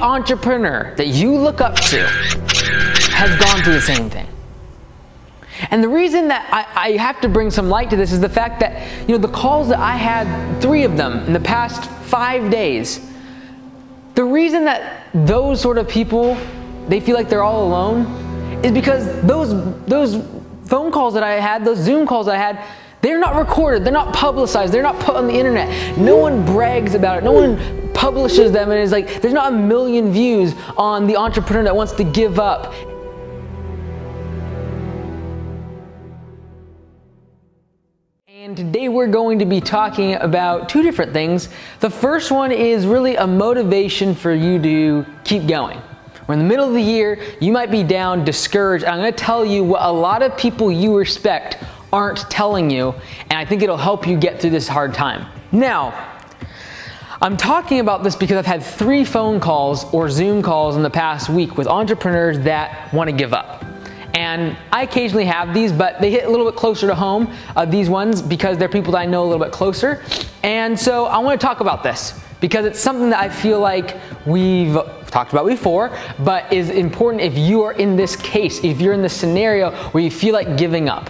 entrepreneur that you look up to has gone through the same thing. And the reason that I have to bring some light to this is the fact that, the calls that I had, 3 of them in the past 5 days, the reason that those sort of people, they feel like they're all alone is because those phone calls that I had, those Zoom calls I had, they're not recorded, they're not publicized, they're not put on the internet. No one brags about it, no one publishes them, and it's like, there's not a million views on the entrepreneur that wants to give up. And today we're going to be talking about 2 different things. The first one is really a motivation for you to keep going. We're in the middle of the year, you might be down, discouraged. I'm going to tell you what a lot of people you respect aren't telling you, and I think it'll help you get through this hard time. Now, I'm talking about this because I've had 3 phone calls or Zoom calls in the past week with entrepreneurs that want to give up. And I occasionally have these, but they hit a little bit closer to home, these ones, because they're people that I know a little bit closer. And so I want to talk about this because it's something that I feel like we've talked about before, but is important if you are in this case, if you're in this scenario where you feel like giving up.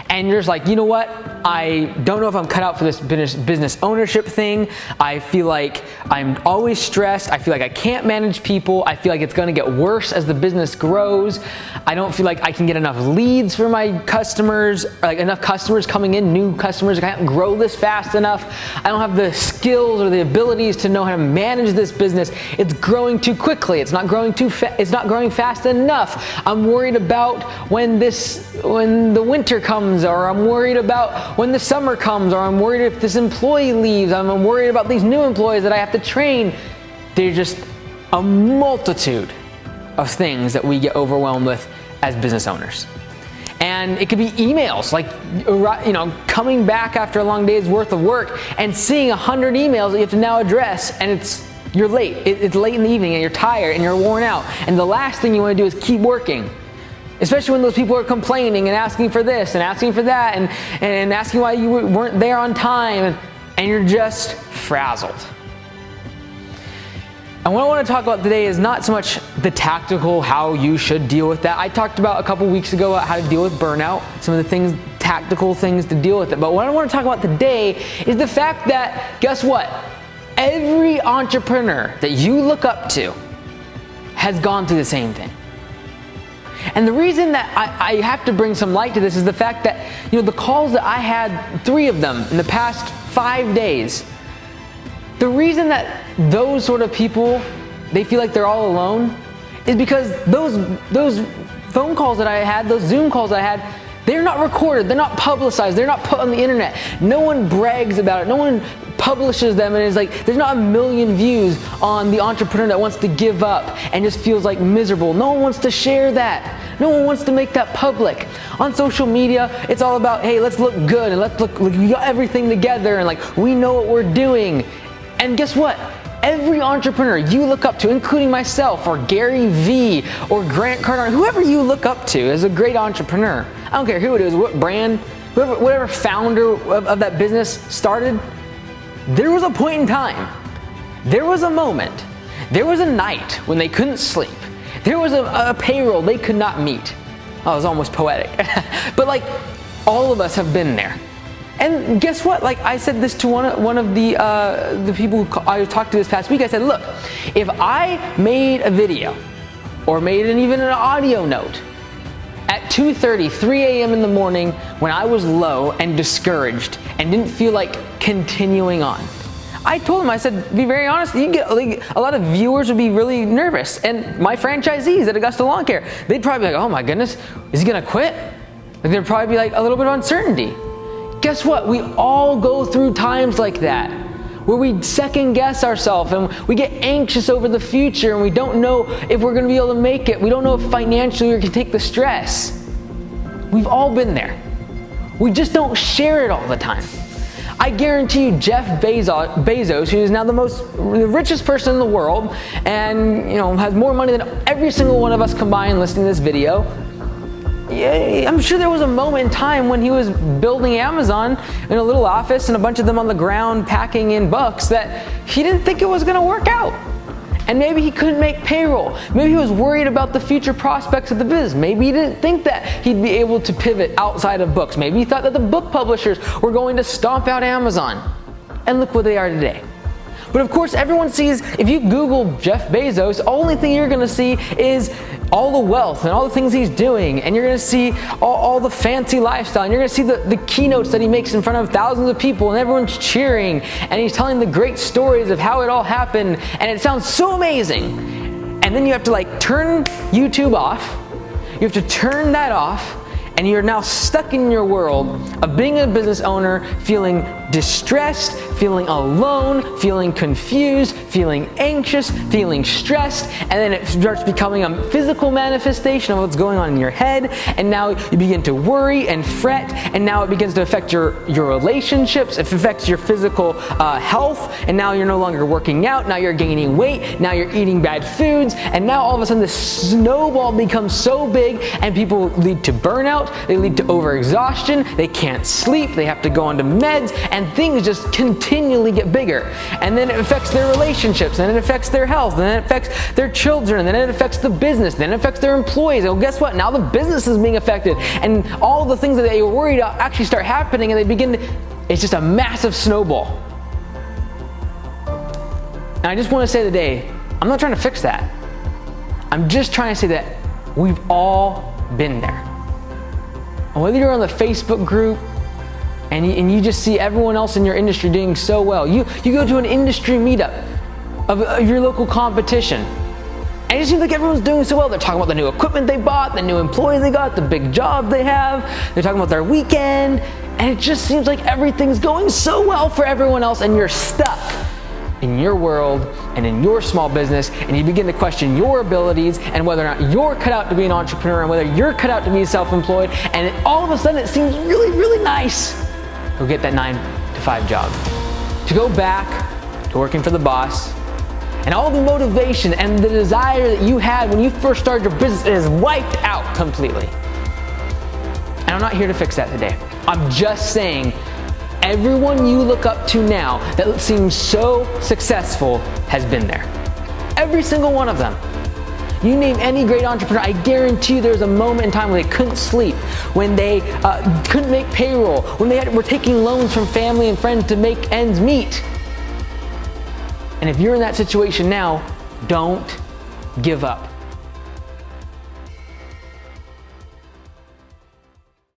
And you're just like, you know what? I don't know if I'm cut out for this business ownership thing. I feel like I'm always stressed. I feel like I can't manage people. I feel like it's going to get worse as the business grows. I don't feel like I can get enough leads for my customers, like enough customers coming in, new customers. I can't grow this fast enough. I don't have the skills or the abilities to know how to manage this business. It's growing too quickly. It's not growing it's not growing fast enough. I'm worried about when the winter comes, or I'm worried about when the summer comes, or I'm worried if this employee leaves, I'm worried about these new employees that I have to train. There's just a multitude of things that we get overwhelmed with as business owners. And it could be emails, like, coming back after a long day's worth of work and seeing 100 emails that you have to now address, and you're late. It's late in the evening and you're tired and you're worn out. And the last thing you want to do is keep working. Especially when those people are complaining and asking for this and asking for that and asking why you weren't there on time, and you're just frazzled. And what I want to talk about today is not so much the tactical, how you should deal with that. I talked about a couple weeks ago about how to deal with burnout, some of the things, tactical things to deal with it. But what I want to talk about today is the fact that, guess what? Every entrepreneur that you look up to has gone through the same thing. And the reason that I have to bring some light to this is the fact that, the calls that I had, 3 of them in the past 5 days, the reason that those sort of people, they feel like they're all alone is because those phone calls that I had, those Zoom calls I had, they're not recorded, they're not publicized, they're not put on the internet. No one brags about it, no one publishes them, and it's like, there's not a million views on the entrepreneur that wants to give up and just feels like miserable. No one wants to share that. No one wants to make that public. On social media, it's all about, hey, let's look good and let's look like we got everything together and like we know what we're doing. And guess what? Every entrepreneur you look up to, including myself or Gary Vee or Grant Cardone, whoever you look up to as a great entrepreneur, I don't care who it is, what brand, whatever founder of that business started, there was a point in time, there was a moment, there was a night when they couldn't sleep, there was a payroll they could not meet. Oh, it was almost poetic. But like, all of us have been there. And guess what? Like, I said this to one of the people who I talked to this past week. I said, look, if I made a video or made even an audio note at 2:30, 3 a.m. in the morning when I was low and discouraged and didn't feel like continuing on, I told him, I said, be very honest, you get a lot of viewers would be really nervous. And my franchisees at Augusta Lawn Care, they'd probably be like, oh my goodness, is he gonna quit? Like, there'd probably be like a little bit of uncertainty. Guess what? We all go through times like that where we second guess ourselves and we get anxious over the future and we don't know if we're gonna be able to make it. We don't know if financially we can take the stress. We've all been there. We just don't share it all the time. I guarantee you Jeff Bezos, who is now the richest person in the world and has more money than every single one of us combined listening to this video, I'm sure there was a moment in time when he was building Amazon in a little office and a bunch of them on the ground packing in books that he didn't think it was going to work out. And maybe he couldn't make payroll. Maybe he was worried about the future prospects of the business. Maybe he didn't think that he'd be able to pivot outside of books. Maybe he thought that the book publishers were going to stomp out Amazon. And look where they are today. But of course, everyone sees, if you Google Jeff Bezos, the only thing you're gonna see is all the wealth and all the things he's doing, and you're gonna see all the fancy lifestyle, and you're gonna see the keynotes that he makes in front of thousands of people, and everyone's cheering, and he's telling the great stories of how it all happened, and it sounds so amazing. And then you have to turn YouTube off, you have to turn that off, and you're now stuck in your world of being a business owner, feeling distressed, feeling alone, feeling confused, feeling anxious, feeling stressed, and then it starts becoming a physical manifestation of what's going on in your head, and now you begin to worry and fret, and now it begins to affect your relationships, it affects your physical health, and now you're no longer working out, now you're gaining weight, now you're eating bad foods, and now all of a sudden the snowball becomes so big, and people lead to burnout, they lead to overexhaustion, they can't sleep, they have to go onto meds, and things just continually get bigger. And then it affects their relationships, and it affects their health, and then it affects their children, and then it affects the business, then it affects their employees. Well, guess what? Now the business is being affected, and all the things that they were worried about actually start happening, and they begin to, it's just a massive snowball. And I just want to say today, I'm not trying to fix that. I'm just trying to say that we've all been there. And whether you're on the Facebook group, and you just see everyone else in your industry doing so well. You go to an industry meetup of your local competition, and it just seems like everyone's doing so well. They're talking about the new equipment they bought, the new employees they got, the big job they have. They're talking about their weekend, and it just seems like everything's going so well for everyone else, and you're stuck in your world and in your small business, and you begin to question your abilities and whether or not you're cut out to be an entrepreneur and whether you're cut out to be self-employed, and all of a sudden it seems really, really nice to get that 9-to-5 job, to go back to working for the boss, and all the motivation and the desire that you had when you first started your business is wiped out completely. And I'm not here to fix that today. I'm just saying everyone you look up to now that seems so successful has been there. Every single one of them. You name any great entrepreneur, I guarantee you there's a moment in time when they couldn't sleep, when they couldn't make payroll, when they were taking loans from family and friends to make ends meet. And if you're in that situation now, don't give up.